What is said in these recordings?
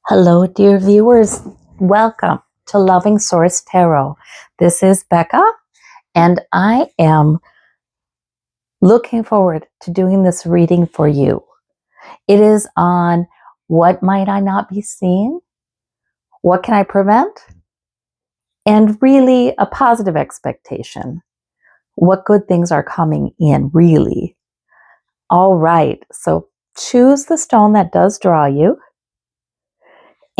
Hello, dear viewers. Welcome to Loving Source Tarot. This is Becca, and I am looking forward to doing this reading for you. It is on what might I not be seeing? What can I prevent? And really a positive expectation. What good things are coming in, really? All right, so choose the stone that does draw you,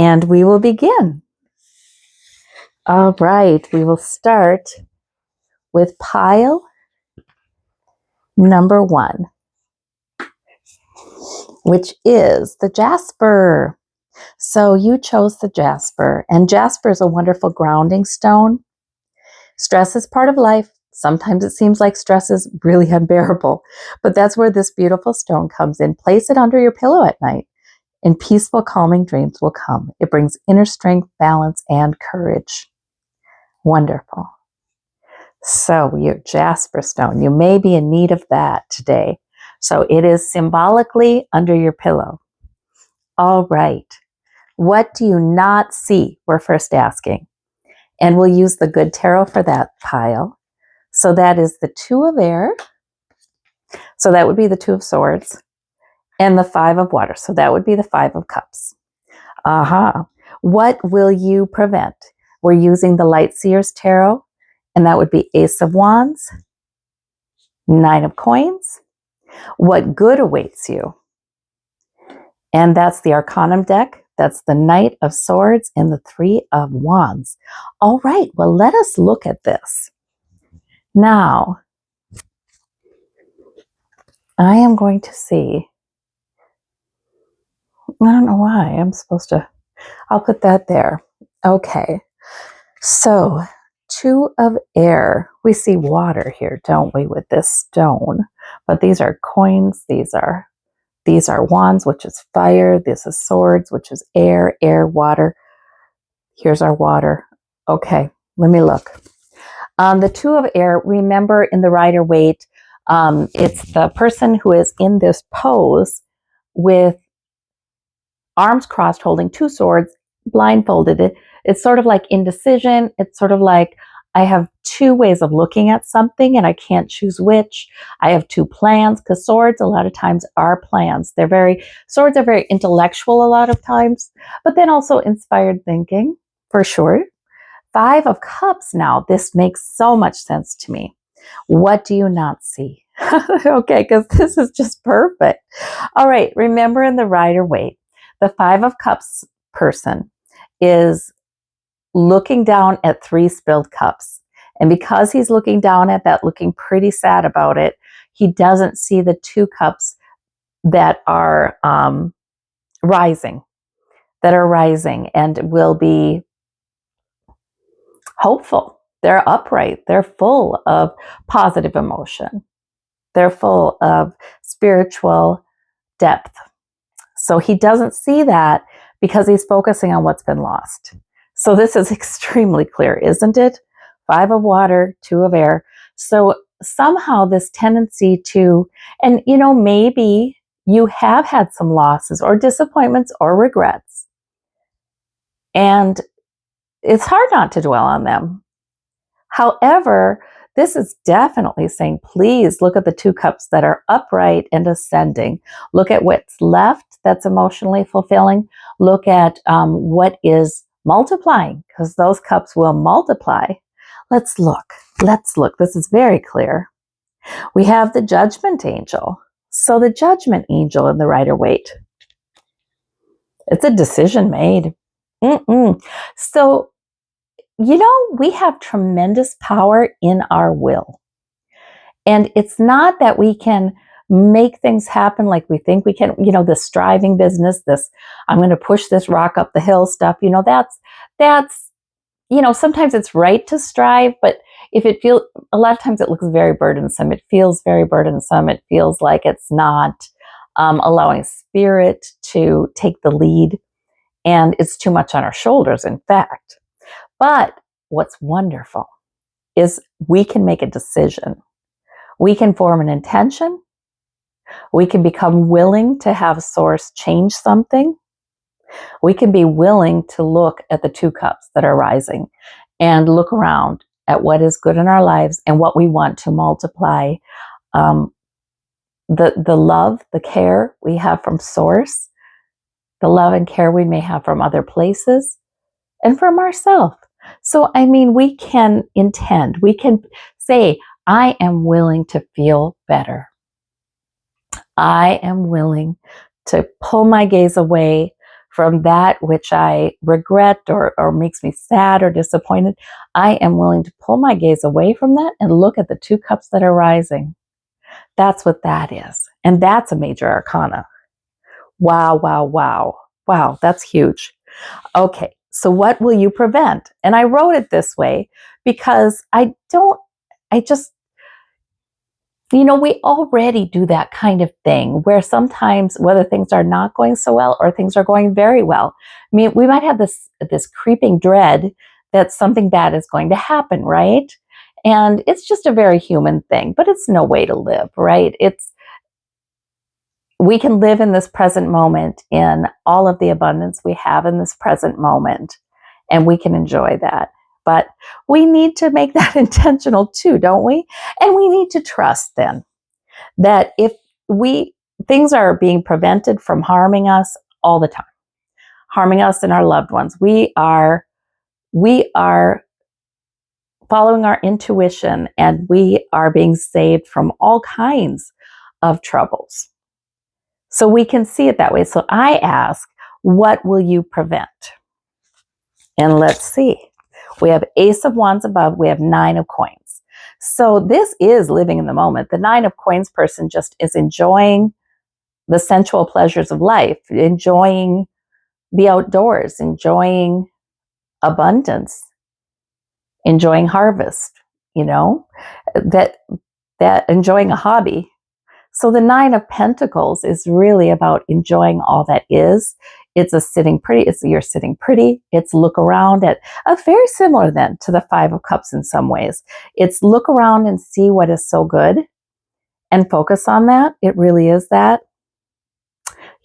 and we will begin. All right, we will start with pile number 1, which is the Jasper. So you chose the Jasper, and Jasper is a wonderful grounding stone. Stress is part of life. Sometimes it seems like stress is really unbearable, but that's where this beautiful stone comes in. Place it under your pillow at night, and peaceful, calming dreams will come. It brings inner strength, balance, and courage. Wonderful. So your Jasper stone, you may be in need of that today. So it is symbolically under your pillow. All right. What do you not see? We're first asking. And we'll use the good tarot for that pile. So that is the 2 of air. So that would be the 2 of swords. And the 5 of water. So that would be the 5 of cups. What will you prevent? We're using the Light Seers tarot. And that would be Ace of Wands, 9 of coins. What good awaits you? And that's the Arcanum deck. That's the Knight of Swords and the 3 of Wands. All right, well, let us look at this. Now, I am going to see. I don't know why I'm supposed to. I'll put that there. Okay, so 2 of air. We see water here, don't we, with this stone? But these are coins. These are wands, which is fire. This is swords, which is air, water. Here's our water. Okay, let me look. The 2 of air, remember in the Rider-Waite, it's the person who is in this pose with arms crossed, holding 2 swords, blindfolded. It's sort of like indecision. It's sort of like I have 2 ways of looking at something and I can't choose which. I have 2 plans, because swords a lot of times are plans. Swords are very intellectual a lot of times, but then also inspired thinking, for sure. 5 of cups now. This makes so much sense to me. What do you not see? Okay, because this is just perfect. All right, remember in the Rider-Waite, the 5 of cups person is looking down at 3 spilled cups. And because he's looking down at that, looking pretty sad about it, he doesn't see the 2 cups that are rising and will be hopeful. They're upright. They're full of positive emotion. They're full of spiritual depth. So he doesn't see that because he's focusing on what's been lost. So this is extremely clear, isn't it? 5 of water, 2 of air. So somehow this tendency to, and maybe you have had some losses or disappointments or regrets. And it's hard not to dwell on them. However, this is definitely saying, please look at the 2 cups that are upright and ascending. Look at what's left that's emotionally fulfilling. Look at what is multiplying, because those cups will multiply. Let's look. This is very clear. We have the Judgment Angel. So the Judgment Angel in the Rider-Waite. It's a decision made. So we have tremendous power in our will. And it's not that we can make things happen like we think we can, the striving business, this, I'm going to push this rock up the hill stuff, that's, sometimes it's right to strive, but a lot of times it looks very burdensome. It feels very burdensome. It feels like it's not allowing spirit to take the lead. And it's too much on our shoulders, in fact. But what's wonderful is we can make a decision. We can form an intention. We can become willing to have Source change something. We can be willing to look at the 2 cups that are rising and look around at what is good in our lives and what we want to multiply. Um, the love, the care we have from Source, the love and care we may have from other places, and from ourselves. So, I mean, we can intend, we can say, I am willing to feel better. I am willing to pull my gaze away from that which I regret or makes me sad or disappointed. I am willing to pull my gaze away from that and look at the 2 cups that are rising. That's what that is. And that's a major arcana. Wow, wow, wow. Wow, that's huge. Okay, so what will you prevent? And I wrote it this way because I just, we already do that kind of thing where sometimes whether things are not going so well or things are going very well. I mean, we might have this creeping dread that something bad is going to happen, right? And it's just a very human thing, but it's no way to live, right? We can live in this present moment in all of the abundance we have in this present moment, and we can enjoy that. But we need to make that intentional too, don't we? And we need to trust then that if things are being prevented from harming us all the time, harming us and our loved ones, we are following our intuition and we are being saved from all kinds of troubles. So we can see it that way. So I ask, what will you prevent? And let's see. We have Ace of Wands above. We have 9 of Coins. So this is living in the moment. The 9 of Coins person just is enjoying the sensual pleasures of life, enjoying the outdoors, enjoying abundance, enjoying harvest, that enjoying a hobby. So the 9 of Pentacles is really about enjoying all that is. It's you're sitting pretty. It's look around at very similar then to the 5 of Cups in some ways. It's look around and see what is so good and focus on that. It really is that.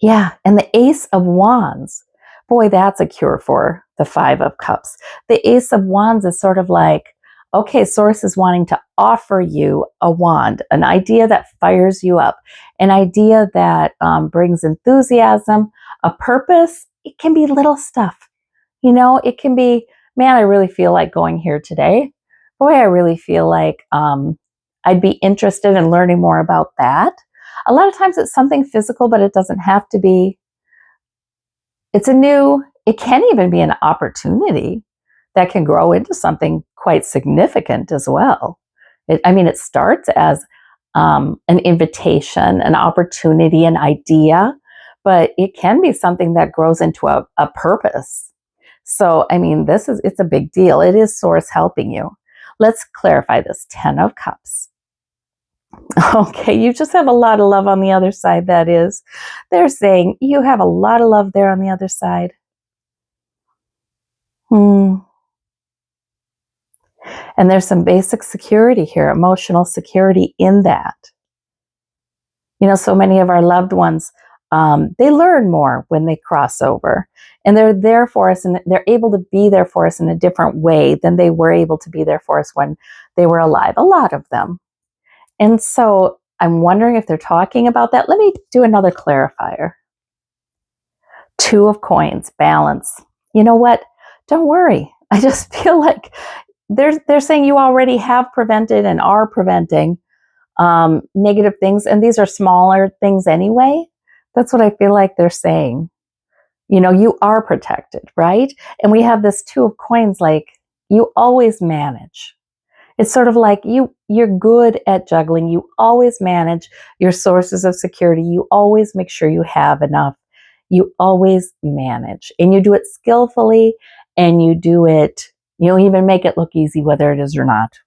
Yeah, and the Ace of Wands. Boy, that's a cure for the 5 of Cups. The Ace of Wands is sort of like, okay, Source is wanting to offer you a wand, an idea that fires you up, an idea that brings enthusiasm, a purpose. It can be little stuff. It can be, man, I really feel like going here today. Boy, I really feel like I'd be interested in learning more about that. A lot of times it's something physical, but it doesn't have to be. It can even be an opportunity that can grow into something quite significant as well. It starts as an invitation, an opportunity, an idea, but it can be something that grows into a purpose. So, it's a big deal. It is Source helping you. Let's clarify this. 10 of Cups. Okay, you just have a lot of love on the other side, that is. They're saying you have a lot of love there on the other side. And there's some basic security here, emotional security in that. So many of our loved ones, they learn more when they cross over. And they're there for us, and they're able to be there for us in a different way than they were able to be there for us when they were alive, a lot of them. And so I'm wondering if they're talking about that. Let me do another clarifier. 2 of Coins, balance. You know what? Don't worry. I just feel like they're saying you already have prevented and are preventing negative things. And these are smaller things anyway. That's what I feel like they're saying. You are protected, right? And we have this 2 of Coins, like you always manage. It's sort of like you're good at juggling. You always manage your sources of security. You always make sure you have enough. You always manage. And you do it skillfully, and you even make it look easy whether it is or not.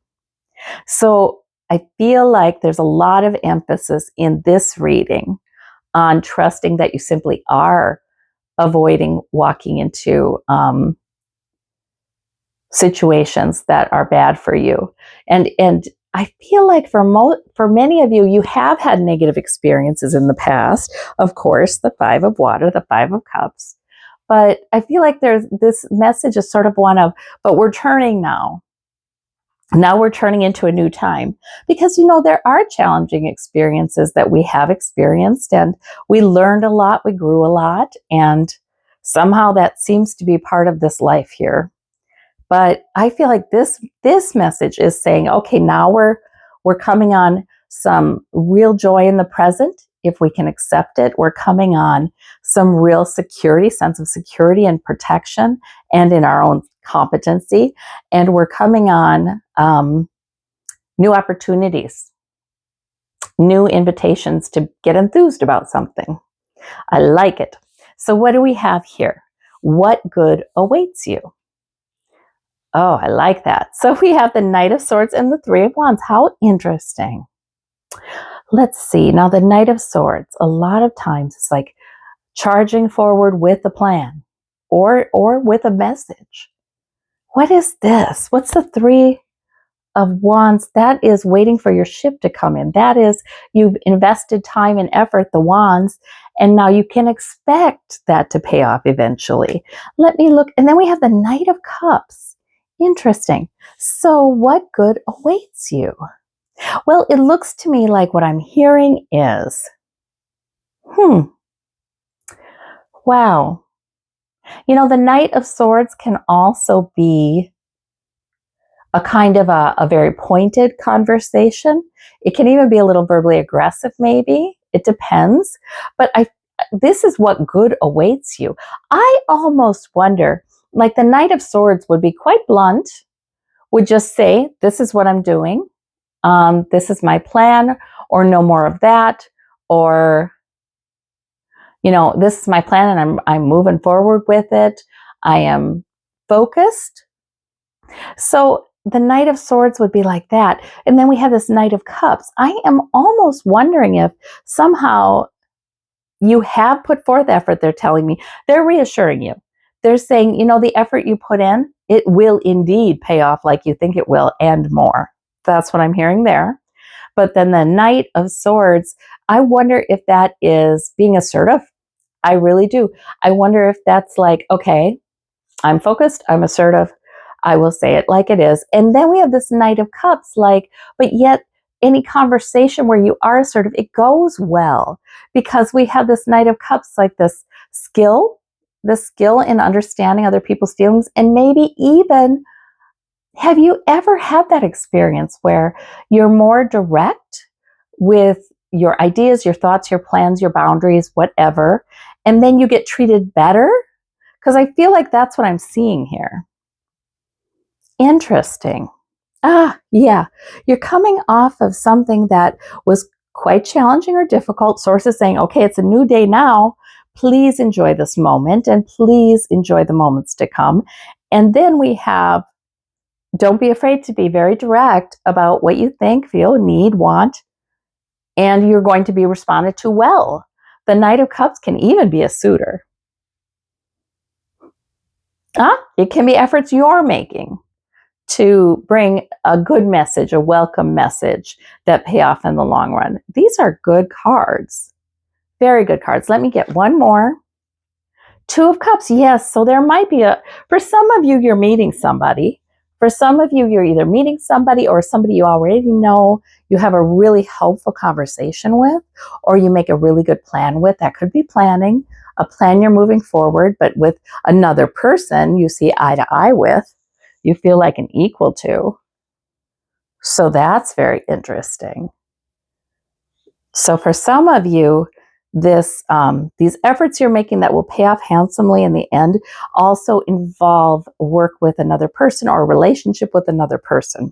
So I feel like there's a lot of emphasis in this reading on trusting that you simply are avoiding walking into situations that are bad for you. And I feel like for many of you, you have had negative experiences in the past. Of course, the 5 of Water, the 5 of Cups. But I feel like there's this message is sort of one of, but we're turning now. Now we're turning into a new time because, there are challenging experiences that we have experienced, and we learned a lot, we grew a lot, and somehow that seems to be part of this life here. But I feel like this message is saying, okay, now we're coming on some real joy in the present. If we can accept it, we're coming on some real security, sense of security and protection, and in our own competency. And we're coming on new opportunities, new invitations to get enthused about something. I like it. So what do we have here? What good awaits you? Oh, I like that. So we have the Knight of Swords and the Three of Wands. How interesting. Let's see. Now, the Knight of Swords, a lot of times it's like charging forward with a plan or with a message. What is this? What's the Three of Wands? That is waiting for your ship to come in. That is, you've invested time and effort, the wands, and now you can expect that to pay off eventually. Let me look. And then we have the Knight of Cups. Interesting. So what good awaits you? Well, it looks to me like what I'm hearing is, wow. The Knight of Swords can also be a kind of a very pointed conversation. It can even be a little verbally aggressive, maybe. It depends. But this is what good awaits you. I almost wonder, like the Knight of Swords would be quite blunt, would just say, this is what I'm doing. This is my plan, or no more of that, or, this is my plan and I'm moving forward with it. I am focused. So the Knight of Swords would be like that. And then we have this Knight of Cups. I am almost wondering if somehow you have put forth effort, they're telling me. They're reassuring you. They're saying, the effort you put in, it will indeed pay off like you think it will and more. That's what I'm hearing there. But then the Knight of Swords, I wonder if that is being assertive. I really do. I wonder if that's like, okay, I'm focused, I'm assertive, I will say it like it is. And then we have this Knight of Cups, like, but yet any conversation where you are assertive, it goes well because we have this Knight of Cups, like this skill in understanding other people's feelings. And maybe even, have you ever had that experience where you're more direct with your ideas, your thoughts, your plans, your boundaries, whatever, and then you get treated better? Because I feel like that's what I'm seeing here. Interesting. Yeah. You're coming off of something that was quite challenging or difficult. Sources saying, okay, it's a new day now. Please enjoy this moment and please enjoy the moments to come. And then we have, don't be afraid to be very direct about what you think, feel, need, want, and you're going to be responded to well. The Knight of Cups can even be a suitor. It can be efforts you're making to bring a good message, a welcome message that pay off in the long run. These are good cards. Very good cards. Let me get one more. Two of Cups. Yes. So there might be for some of you, you're meeting somebody. For some of you, you're either meeting somebody or somebody you already know, you have a really helpful conversation with, or you make a really good plan with. That could be planning, a plan you're moving forward, but with another person you see eye to eye with, you feel like an equal to. So that's very interesting. So for some of you, these efforts you're making that will pay off handsomely in the end also involve work with another person or a relationship with another person.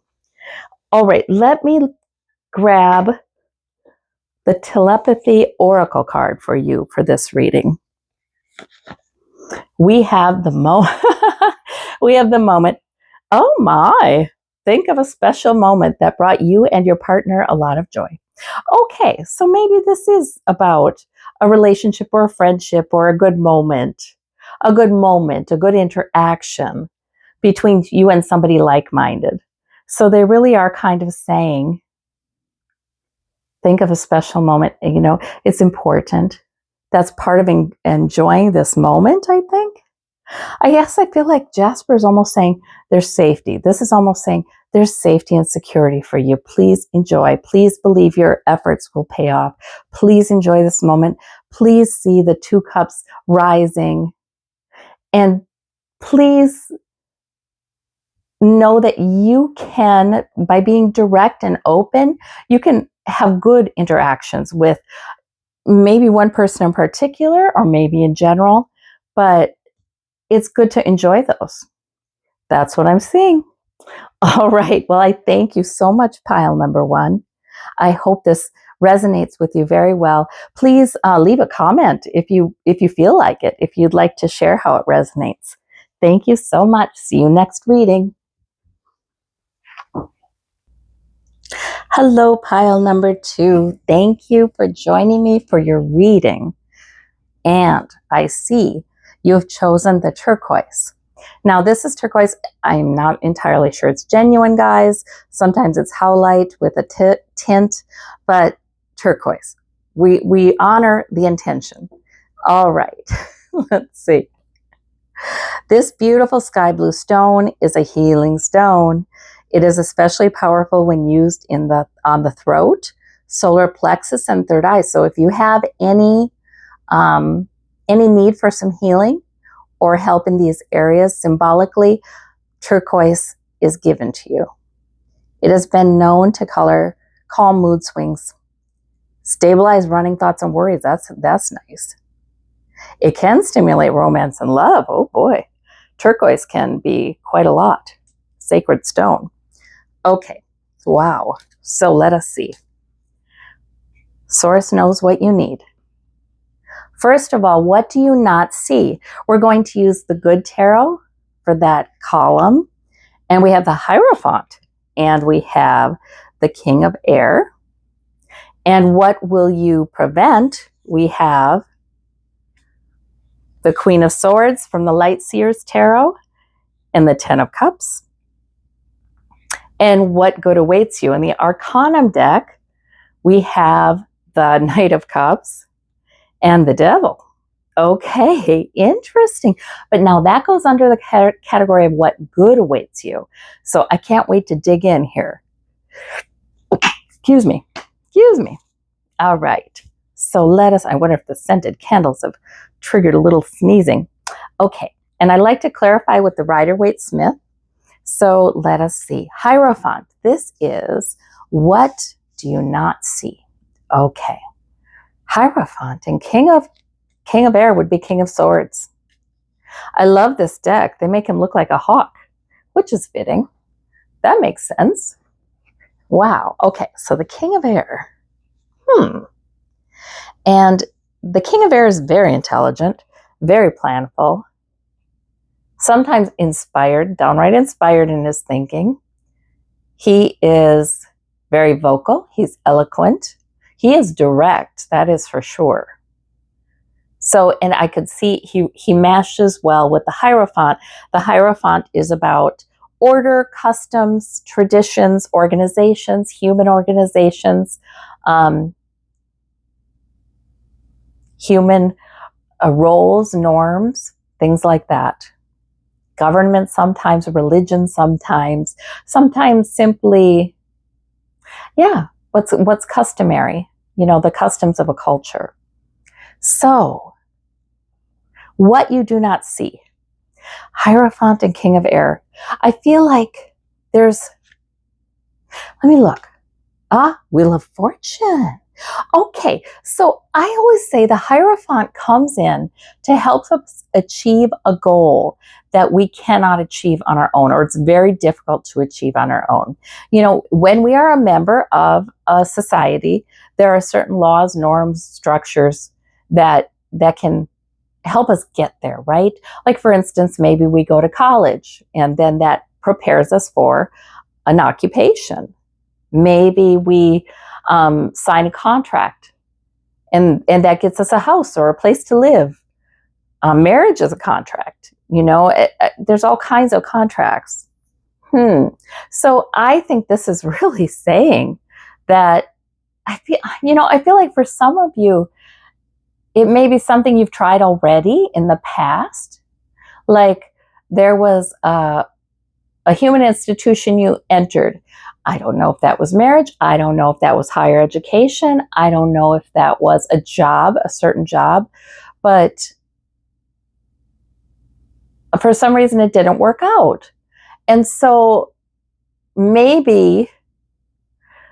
All right, let me grab the telepathy oracle card for you for this reading. We have the moment. Oh my, think of a special moment that brought you and your partner a lot of joy. Okay, so maybe this is about a relationship or a friendship or a good moment, a good interaction between you and somebody like-minded. So they really are kind of saying, think of a special moment. It's important. That's part of enjoying this moment, I think. I guess I feel like Jasper is almost saying there's safety. This is almost saying there's safety and security for you. Please enjoy. Please believe your efforts will pay off. Please enjoy this moment. Please see the 2 cups rising. And please know that you can, by being direct and open, you can have good interactions with maybe one person in particular or maybe in general, but it's good to enjoy those. That's what I'm seeing. All right. Well, I thank you so much, pile number 1. I hope this resonates with you very well. Please leave a comment if you feel like it, if you'd like to share how it resonates. Thank you so much. See you next reading. Hello, pile number 2. Thank you for joining me for your reading. And I see you have chosen the turquoise. Now, this is turquoise. I'm not entirely sure it's genuine, guys. Sometimes it's howlite with a tint, but turquoise. We honor the intention. All right, let's see. This beautiful sky blue stone is a healing stone. It is especially powerful when used on the throat, solar plexus, and third eye. So if you have any need for some healing or help in these areas, symbolically, turquoise is given to you. It has been known to calm mood swings, stabilize running thoughts and worries. That's nice. It can stimulate romance and love. Oh boy, turquoise can be quite a lot. Sacred stone. Okay, wow. So let us see. Source knows what you need. First of all, what do you not see? We're going to use the Good Tarot for that column. And we have the Hierophant. And we have the King of Air. And what will you prevent? We have the Queen of Swords from the Light Seers Tarot and the 10 of Cups. And what good awaits you? In the Arcanum deck, we have the Knight of Cups and the Devil. Okay, interesting. But now that goes under the category of what good awaits you. So I can't wait to dig in here. Excuse me. All right. So I wonder if the scented candles have triggered a little sneezing. Okay, and I like to clarify with the Rider-Waite-Smith. So let us see. Hierophant. This is what do you not see? Okay. Hierophant and King of Air would be King of Swords. I love this deck. They make him look like a hawk, which is fitting. That makes sense. Wow. Okay, so the King of Air. And the King of Air is very intelligent, very planful, sometimes inspired, downright inspired in his thinking. He is very vocal. He's eloquent. He is direct, that is for sure. So, and I could see he matches well with the Hierophant. The Hierophant is about order, customs, traditions, organizations, human organizations, human roles, norms, things like that. Government sometimes, religion sometimes simply, what's customary, the customs of a culture. So, what you do not see. Hierophant and King of Air. I feel like let me look. Wheel of Fortune. Okay, so I always say the Hierophant comes in to help us achieve a goal that we cannot achieve on our own, or it's very difficult to achieve on our own. When we are a member of a society, there are certain laws, norms, structures that can help us get there, right? Like, for instance, maybe we go to college and then that prepares us for an occupation. Maybe we sign a contract and that gets us a house or a place to live. Marriage is a contract. There's all kinds of contracts. So I think this is really saying that I feel like for some of you, it may be something you've tried already in the past. Like there was a human institution you entered. I don't know if that was marriage. I don't know if that was higher education. I don't know if that was a job, a certain job. But for some reason, it didn't work out. And so maybe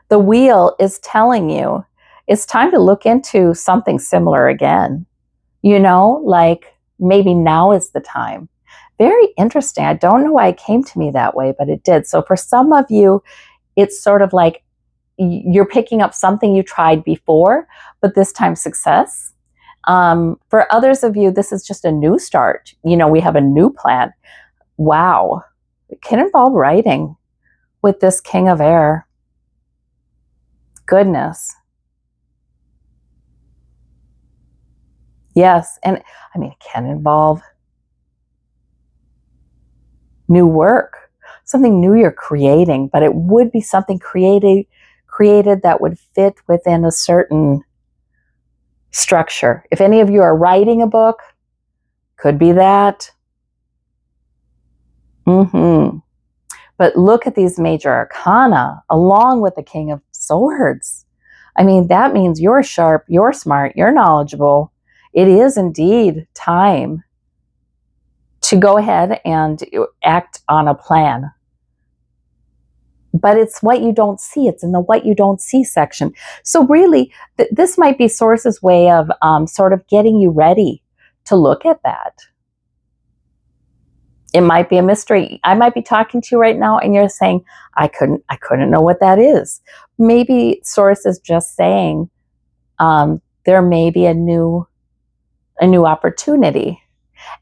the wheel is telling you it's time to look into something similar again. Like maybe now is the time. Very interesting. I don't know why it came to me that way, but it did. So for some of you, it's sort of like you're picking up something you tried before, but this time success. For others of you, this is just a new start. We have a new plan. Wow. It can involve writing with this King of Air. Goodness. Yes. And it can involve new work, something new you're creating, but it would be something created that would fit within a certain structure. If any of you are writing a book, could be that. But look at these major arcana along with the King of Swords. That means you're sharp, you're smart, you're knowledgeable. It is indeed time to go ahead and act on a plan. But it's what you don't see. It's in the what you don't see section. So really, this might be Source's way of sort of getting you ready to look at that. It might be a mystery. I might be talking to you right now and you're saying, I couldn't know what that is. Maybe Source is just saying there may be a new opportunity.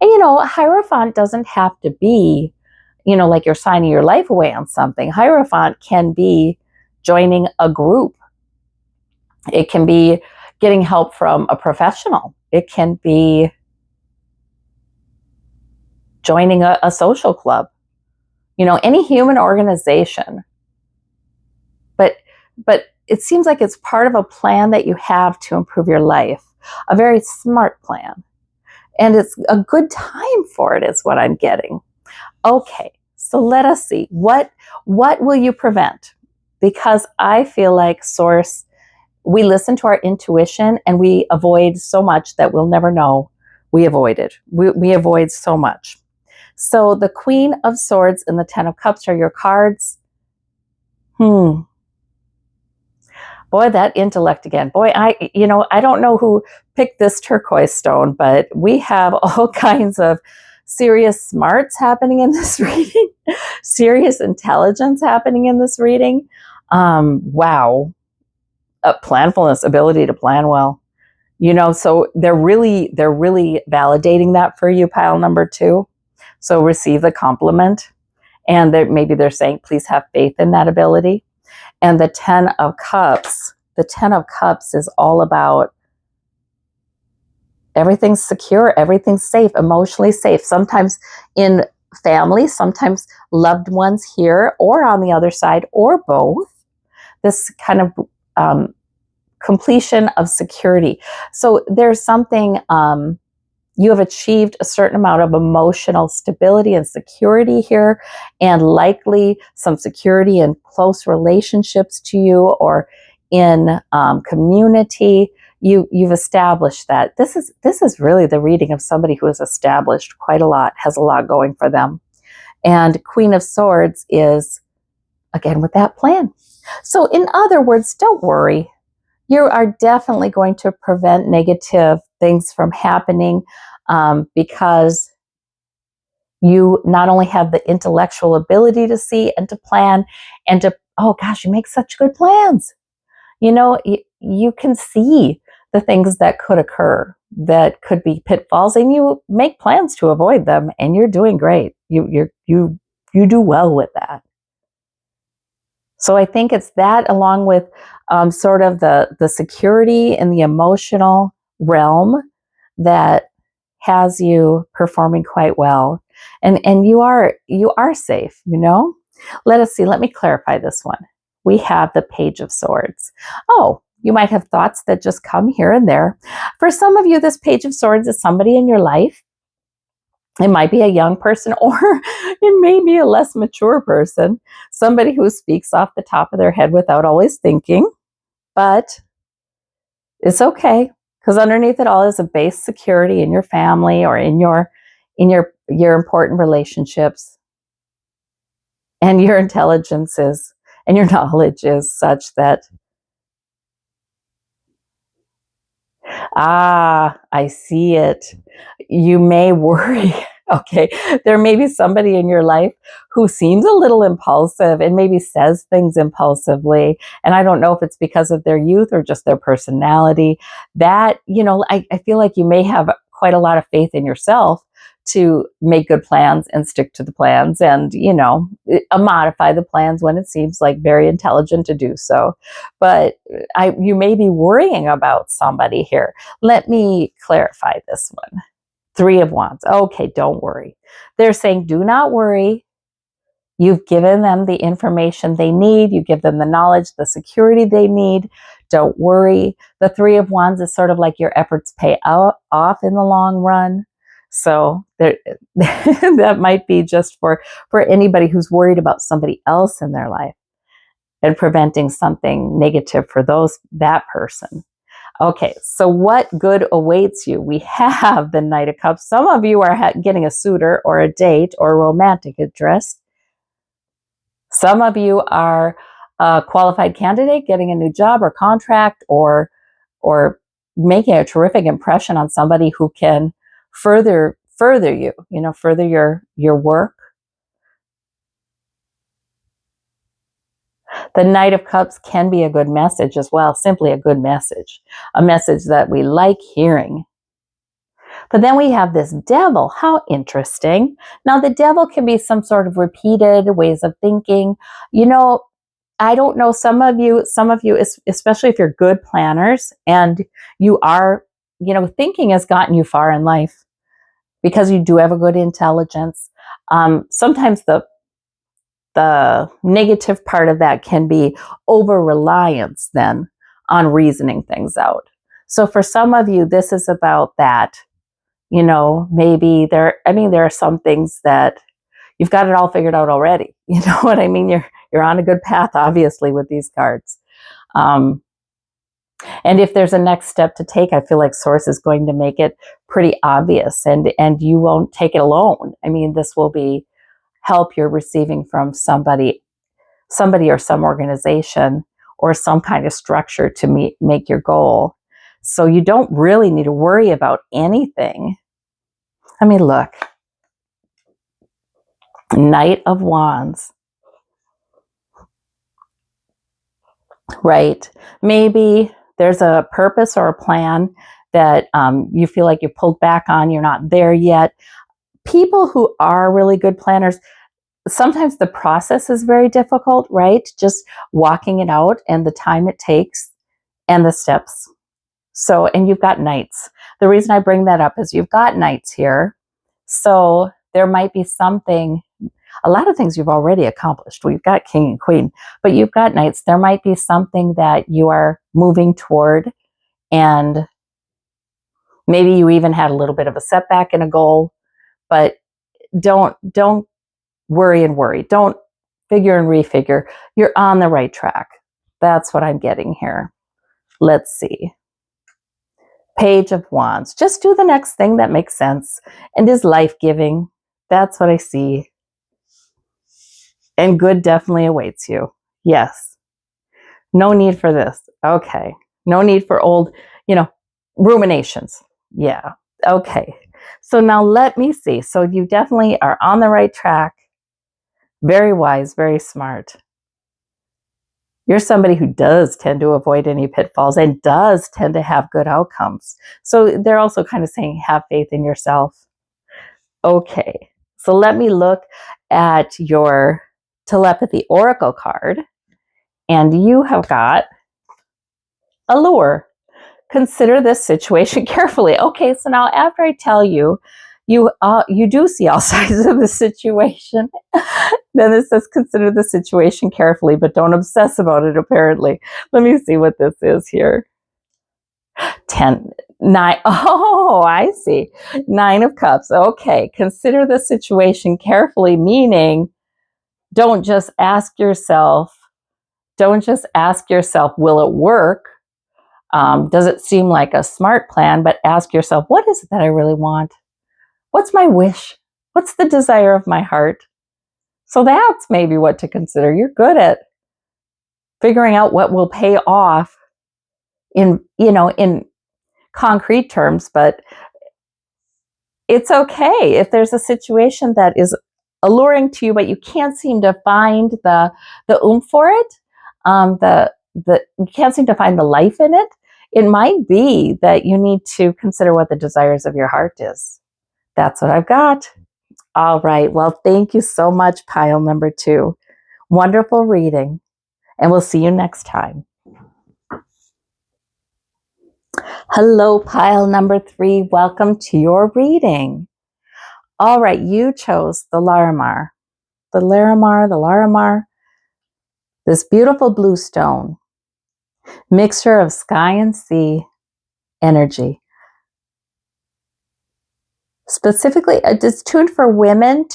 And Hierophant doesn't have to be, like you're signing your life away on something. Hierophant can be joining a group. It can be getting help from a professional. It can be joining a social club, any human organization. But it seems like it's part of a plan that you have to improve your life, a very smart plan. And it's a good time for it is what I'm getting. Okay, so let us see. What will you prevent? Because I feel like Source, we listen to our intuition and we avoid so much that we'll never know we avoided. We avoid so much. So the Queen of Swords and the Ten of Cups are your cards. Boy, that intellect again. Boy, I don't know who picked this turquoise stone, but we have all kinds of serious smarts happening in this reading, serious intelligence happening in this reading. Wow. Planfulness, ability to plan well. So they're really validating that for you, pile number 2. So receive the compliment. And maybe they're saying, please have faith in that ability. And the Ten of Cups is all about everything's secure, everything's safe, emotionally safe. Sometimes in family, sometimes loved ones here or on the other side or both. This kind of completion of security. So there's something, you have achieved a certain amount of emotional stability and security here, and likely some security in close relationships to you or in community. You've established that. This is really the reading of somebody who has established quite a lot, has a lot going for them. And Queen of Swords is, again, with that plan. So in other words, don't worry. You are definitely going to prevent negative things from happening because you not only have the intellectual ability to see and to plan and to, oh gosh, you make such good plans. You can see the things that could occur, that could be pitfalls, and you make plans to avoid them, and you're doing great. You do well with that. So I think it's that, along with sort of the security in the emotional realm, that has you performing quite well, and you are safe. Let us see. Let me clarify this one. We have the Page of Swords. Oh, you might have thoughts that just come here and there. For some of you, this Page of Swords is somebody in your life It might be a young person, or it may be a less mature person, somebody who speaks off the top of their head without always thinking. But it's okay, because underneath it all is a base security in your family or in your important relationships, and your intelligence is, and your knowledge is such that, I see it. You may worry. Okay, there may be somebody in your life who seems a little impulsive and maybe says things impulsively. And I don't know if it's because of their youth or just their personality. That, I feel like you may have quite a lot of faith in yourself to make good plans and stick to the plans, and, modify the plans when it seems like very intelligent to do so. But you may be worrying about somebody here. Let me clarify this one. Three of Wands. Okay, don't worry. They're saying, do not worry. You've given them the information they need. You give them the knowledge, the security they need. Don't worry. The Three of Wands is sort of like your efforts pay off in the long run. So that might be just for anybody who's worried about somebody else in their life and preventing something negative for that person. Okay, so what good awaits you? We have the Knight of Cups. Some of you are getting a suitor or a date or a romantic interest. Some of you are a qualified candidate getting a new job or contract, or making a terrific impression on somebody who can further you, further your work. The Knight of Cups can be a good message as well, simply a good message, a message that we like hearing. But then we have this Devil. How interesting. Now, the Devil can be some sort of repeated ways of thinking. I don't know, some of you, especially if you're good planners and you are, thinking has gotten you far in life because you do have a good intelligence. Sometimes the negative part of that can be over reliance then on reasoning things out. So for some of you, this is about that. Maybe there are some things that you've got it all figured out already. You know what I mean? You're on a good path, obviously, with these cards. And if there's a next step to take, I feel like Source is going to make it pretty obvious, and you won't take it alone. I mean, this will be help you're receiving from somebody or some organization or some kind of structure to make your goal. So you don't really need to worry about anything. Let me look. Knight of Wands. Right. Maybe there's a purpose or a plan that you feel like you pulled back on. You're not there yet. People who are really good planners, sometimes the process is very difficult, right? Just walking it out and the time it takes and the steps. So, and you've got Knights. The reason I bring that up is you've got Knights here. So there might be something, a lot of things you've already accomplished. We've got King and Queen, but you've got Knights. There might be something that you are moving toward, and maybe you even had a little bit of a setback in a goal, but don't worry and worry. Don't figure and refigure. You're on the right track. That's what I'm getting here. Let's see. Page of Wands. Just do the next thing that makes sense and is life-giving. That's what I see. And good definitely awaits you. Yes. No need for this. Okay. No need for old, ruminations. Yeah. Okay. So now let me see. So you definitely are on the right track. Very wise, very smart. You're somebody who does tend to avoid any pitfalls and does tend to have good outcomes. So they're also kind of saying, have faith in yourself. Okay. So let me look at your telepathy oracle card. And you have got Allure. Consider this situation carefully. Okay, so now after I tell you, you do see all sides of the situation. Then it says consider the situation carefully, but don't obsess about it, apparently. Let me see what this is here. 10, 9. Oh, I see. 9 of Cups. Okay. Consider the situation carefully, meaning don't just ask yourself, will it work? Does it seem like a smart plan? But ask yourself, what is it that I really want? What's my wish? What's the desire of my heart? So that's maybe what to consider. You're good at figuring out what will pay off in concrete terms, but it's okay if there's a situation that is alluring to you, but you can't seem to find the oomph for it. You can't seem to find the life in it. It might be that you need to consider what the desires of your heart is. That's what I've got. All right. Well, thank you so much, pile number 2. Wonderful reading, and we'll see you next time. Hello, pile number 3. Welcome to your reading. All right, you chose the Larimar. The Larimar, this beautiful blue stone, mixture of sky and sea energy. Specifically, it's tuned for women,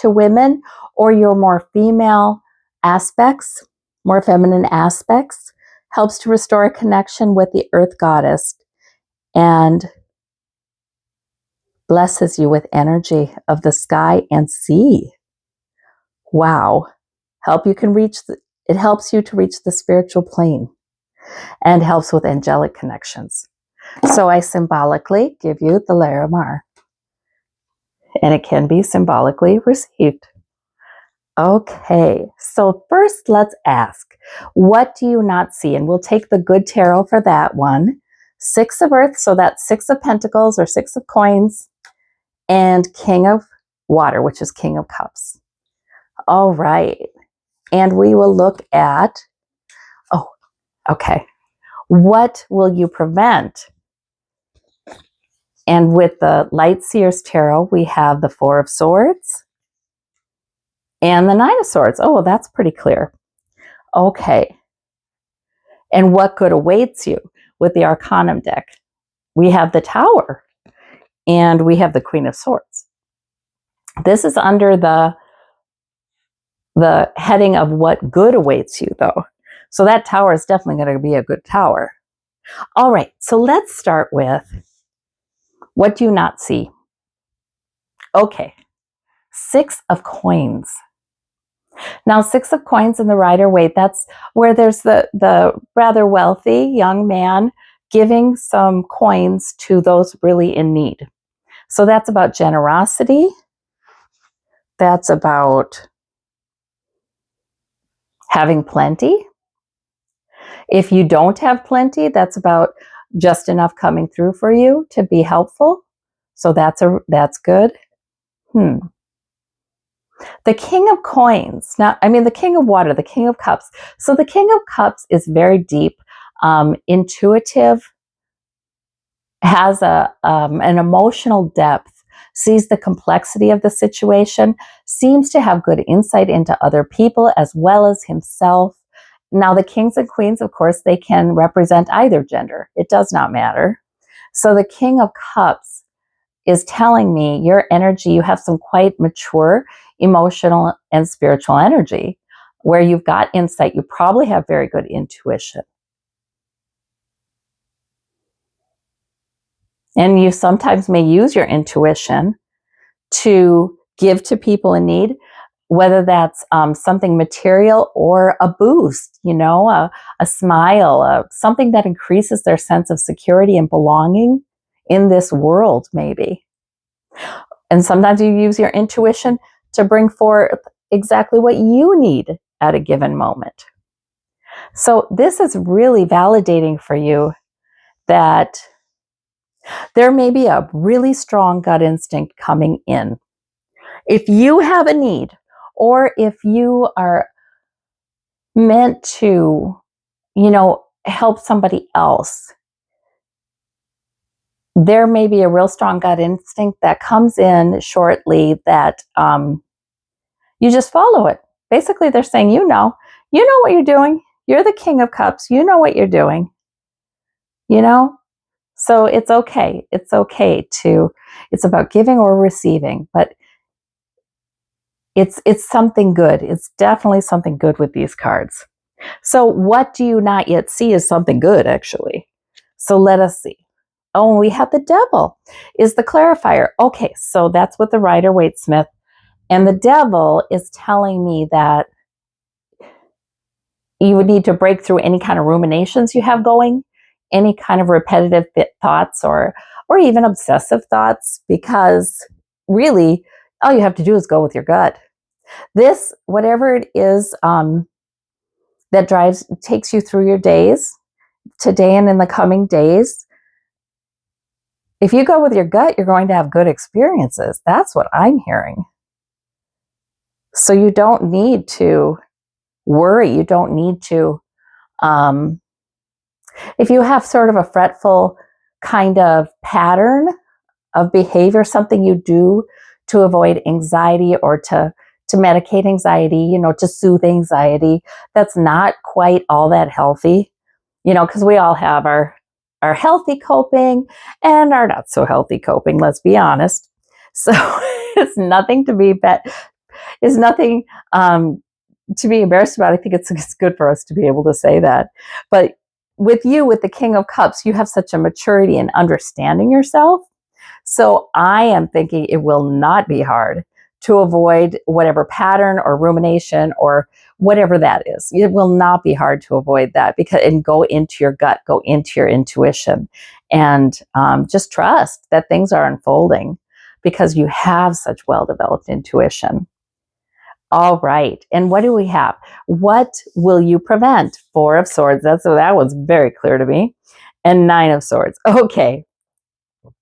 or your more female aspects, more feminine aspects. Helps to restore a connection with the earth goddess and blesses you with energy of the sky and sea. Wow. It helps you to reach the spiritual plane and helps with angelic connections. So I symbolically give you the Larimar, and it can be symbolically received. Okay, so first let's ask, what do you not see? And we'll take the good tarot for that one. 6 of Earth, so that's 6 of Pentacles or 6 of Coins, and King of Water, which is King of Cups. All right, and we will look at, okay, what will you prevent? And with the Light Seers Tarot, we have the 4 of Swords and the 9 of Swords. Oh, well, that's pretty clear. Okay. And what good awaits you with the Arcanum deck? We have the Tower and we have the Queen of Swords. This is under the heading of what good awaits you, though. So that tower is definitely going to be a good tower. All right, so let's start with, what do you not see? Okay, 6 of Coins. Now, 6 of Coins in the Rider-Waite, that's where there's the rather wealthy young man giving some coins to those really in need. So that's about generosity. That's about having plenty. If you don't have plenty, that's about just enough coming through for you to be helpful. So that's good. The King of Coins. Now, I mean, the King of Water, the King of Cups. So the King of Cups is very deep, intuitive, has an emotional depth, sees the complexity of the situation, seems to have good insight into other people as well as himself. Now, the Kings and Queens, of course, they can represent either gender. It does not matter. So the King of Cups is telling me your energy, you have some quite mature emotional and spiritual energy where you've got insight. You probably have very good intuition. And you sometimes may use your intuition to give to people in need, whether that's something material or a boost, a smile, something that increases their sense of security and belonging in this world, maybe. And sometimes you use your intuition to bring forth exactly what you need at a given moment. So this is really validating for you that there may be a really strong gut instinct coming in. If you have a need, or if you are meant to, help somebody else, there may be a real strong gut instinct that comes in shortly that you just follow it. Basically, they're saying, you know what you're doing. You're the King of Cups. You know what you're doing. So it's okay. It's okay to, it's about giving or receiving, but it's something good. It's definitely something good with these cards. So what do you not yet see is something good, actually. So let us see. Oh, we have the devil is the clarifier. Okay, so that's what the Rider-Waite-Smith. And the devil is telling me that you would need to break through any kind of ruminations you have going, any kind of repetitive thoughts or even obsessive thoughts, because really all you have to do is go with your gut. This, whatever it is that takes you through your days, today and in the coming days, if you go with your gut, you're going to have good experiences. That's what I'm hearing. So you don't need to worry. You don't need to, if you have sort of a fretful kind of pattern of behavior, something you do to avoid anxiety or to medicate anxiety, to soothe anxiety, that's not quite all that healthy, because we all have our healthy coping and our not so healthy coping, let's be honest. So it's nothing to be is nothing to be embarrassed about. I think it's good for us to be able to say that. But with the King of Cups, you have such a maturity in understanding yourself. So I am thinking it will not be hard to avoid whatever pattern or rumination or whatever that is. It will not be hard to avoid that, and go into your gut, go into your intuition, and just trust that things are unfolding because you have such well-developed intuition. All right. And what do we have? What will you prevent? 4 of Swords. That was very clear to me. And 9 of Swords. Okay.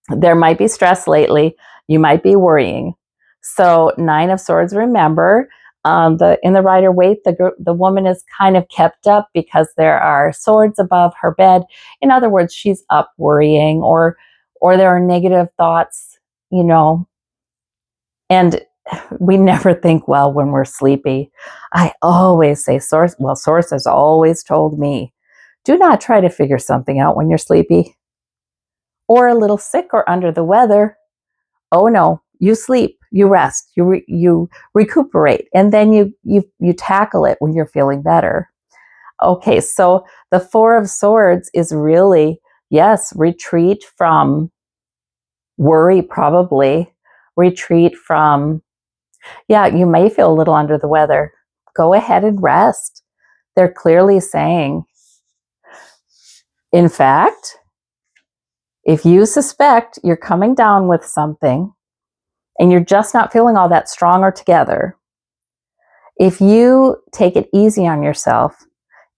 There might be stress lately. You might be worrying. So 9 of Swords, remember, in the Rider-Waite, the woman is kind of kept up because there are swords above her bed. In other words, she's up worrying, or there are negative thoughts, and we never think well when we're sleepy. I always say, Source has always told me, do not try to figure something out when you're sleepy or a little sick or under the weather. Oh no, you sleep, you rest, you recuperate, and then you tackle it when you're feeling better. Okay, so the 4 of Swords is really, yes, retreat from worry, probably. Retreat from, yeah, you may feel a little under the weather. Go ahead and rest. They're clearly saying, in fact, if you suspect you're coming down with something and you're just not feeling all that strong or together, if you take it easy on yourself,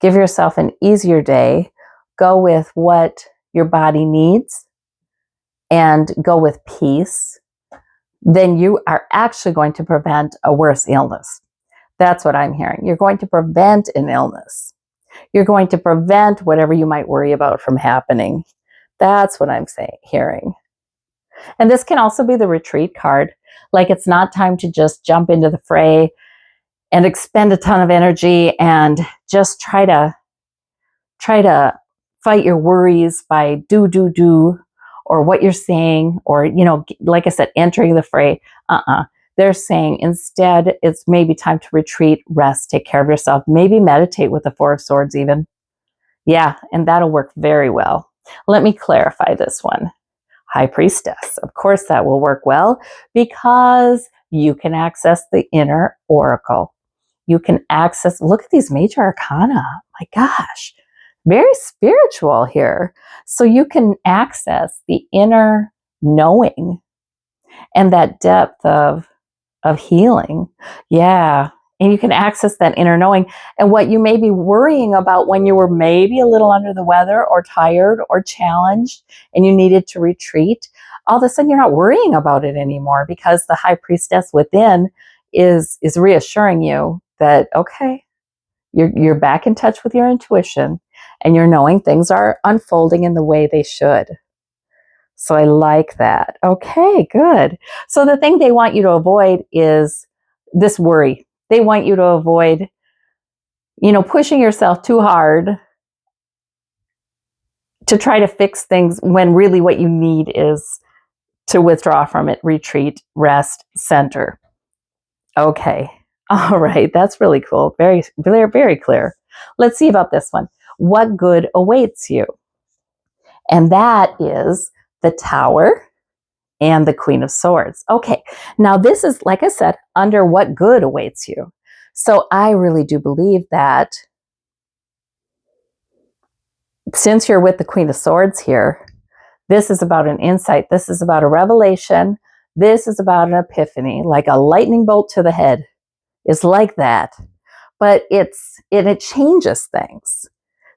give yourself an easier day, go with what your body needs, and go with peace, then you are actually going to prevent a worse illness. That's what I'm hearing. You're going to prevent an illness. You're going to prevent whatever you might worry about from happening. That's what I'm hearing. And this can also be the retreat card. Like, it's not time to just jump into the fray and expend a ton of energy and just try to fight your worries by do, or what you're saying, or, like I said, entering the fray. They're saying instead it's maybe time to retreat, rest, take care of yourself, maybe meditate with the 4 of Swords even. Yeah, and that'll work very well. Let me clarify this one. High Priestess. Of course that will work well because you can access the inner oracle. You can access, look at these major arcana. My gosh, very spiritual here. So you can access the inner knowing and that depth of healing. Yeah. And you can access that inner knowing. And what you may be worrying about when you were maybe a little under the weather or tired or challenged and you needed to retreat, all of a sudden you're not worrying about it anymore because the High Priestess within is reassuring you that, okay, you're back in touch with your intuition and you're knowing things are unfolding in the way they should. So I like that. Okay, good. So the thing they want you to avoid is this worry. They want you to avoid, pushing yourself too hard to try to fix things when really what you need is to withdraw from it, retreat, rest, center. Okay. All right. That's really cool. Very, very, very clear. Let's see about this one. What good awaits you? And that is the Tower and the Queen of Swords. Okay. Now, this is, like I said, under what good awaits you. So I really do believe that since you're with the Queen of Swords here, this is about an insight. This is about a revelation. This is about an epiphany, like a lightning bolt to the head. It's like that. But it changes things.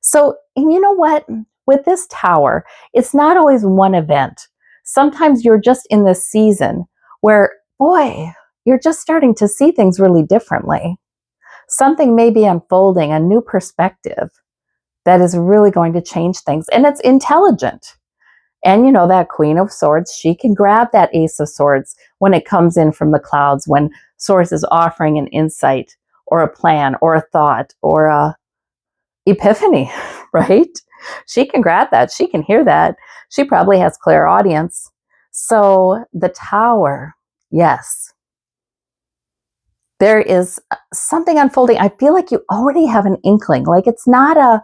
So, and you know what? With this Tower, it's not always one event. Sometimes you're just in this season where, boy, you're just starting to see things really differently. Something may be unfolding, a new perspective that is really going to change things. And it's intelligent. And you know, that Queen of Swords, she can grab that Ace of Swords when it comes in from the clouds, when Source is offering an insight or a plan or a thought or a epiphany, right? She can grab that. She can hear that. She probably has clairaudience. So the Tower, yes, there is something unfolding. I feel like you already have an inkling. Like it's not a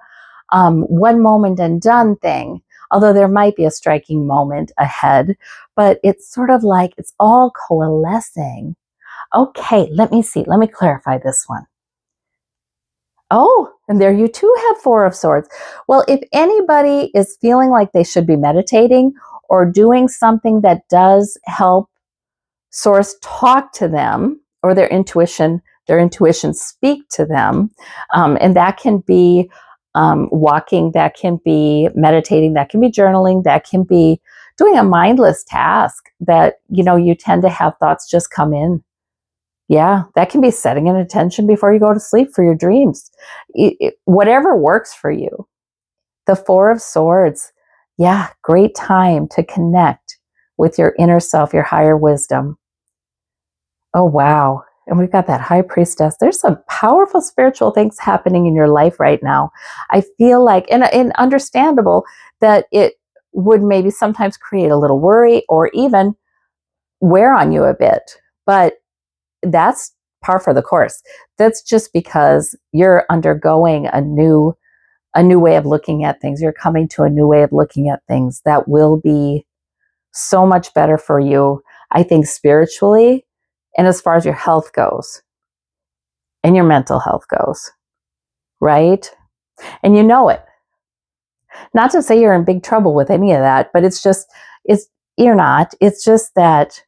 one moment and done thing, although there might be a striking moment ahead, but it's sort of like it's all coalescing. Okay, let me see. Let me clarify this one. Oh, and there you too have Four of Swords. Well, if anybody is feeling like they should be meditating or doing something that does help Source talk to them or their intuition speak to them, and that can be walking, that can be meditating, that can be journaling, that can be doing a mindless task that, you know, you tend to have thoughts just come in. Yeah, that can be setting an intention before you go to sleep for your dreams. Whatever works for you. The Four of Swords, yeah, great time to connect with your inner self, your higher wisdom. Oh, wow. And we've got that High Priestess. There's some powerful spiritual things happening in your life right now. I feel like, and understandable that it would maybe sometimes create a little worry or even wear on you a bit. But that's par for the course. That's just because you're undergoing a new way of looking at things. You're coming to a new way of looking at things that will be so much better for you, I think, spiritually, and as far as your health goes and your mental health goes, right? And you know it. Not to say you're in big trouble with any of that, but you're not. It's just that,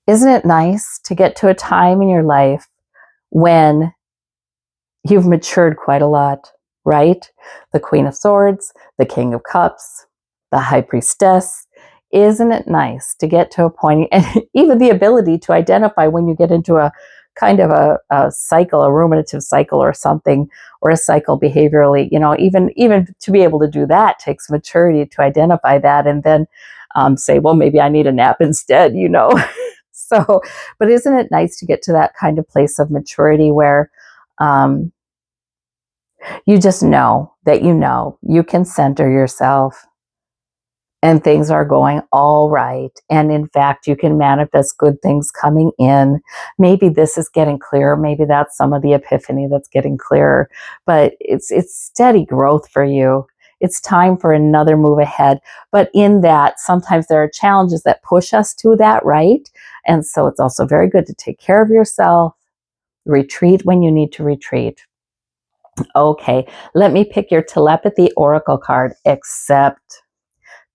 isn't it nice to get to a time in your life when you've matured quite a lot, right? The Queen of Swords, the King of Cups, the High Priestess. Isn't it nice to get to a point, and even the ability to identify when you get into a kind of a cycle, a ruminative cycle or something, or a cycle behaviorally, you know, even to be able to do that takes maturity to identify that and then say, well, maybe I need a nap instead, you know. So, but isn't it nice to get to that kind of place of maturity where you just know that you can center yourself and things are going all right. And in fact, you can manifest good things coming in. Maybe this is getting clearer. Maybe that's some of the epiphany that's getting clearer. But it's steady growth for you. It's time for another move ahead. But in that, sometimes there are challenges that push us to that, right? And so it's also very good to take care of yourself, retreat when you need to retreat. Okay, let me pick your telepathy oracle card. Accept.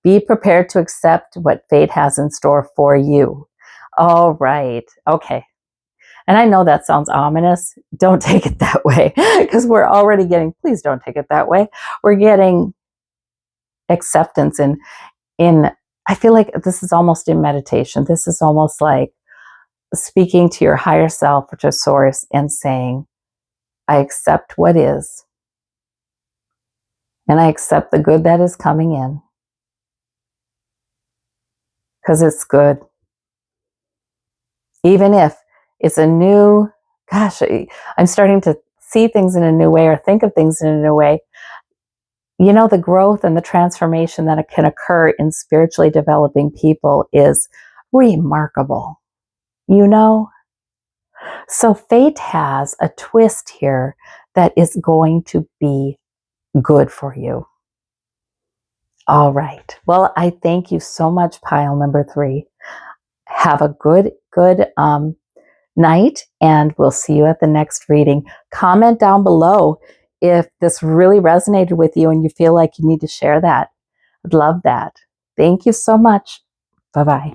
Be prepared to accept what fate has in store for you. All right. Okay. And I know that sounds ominous. Don't take it that way because we're already getting, please don't take it that way. We're getting acceptance in, I feel like this is almost in meditation. This is almost like speaking to your higher self or to source and saying, I accept what is. And I accept the good that is coming in. Because it's good. Even if it's a new, gosh, I'm starting to see things in a new way or think of things in a new way. You know, the growth and the transformation that can occur in spiritually developing people is remarkable, you know? So fate has a twist here that is going to be good for you. All right. Well, I thank you so much, pile number 3. Have a good night, and we'll see you at the next reading. Comment down below if this really resonated with you and you feel like you need to share that. I'd love that. Thank you so much. Bye-bye.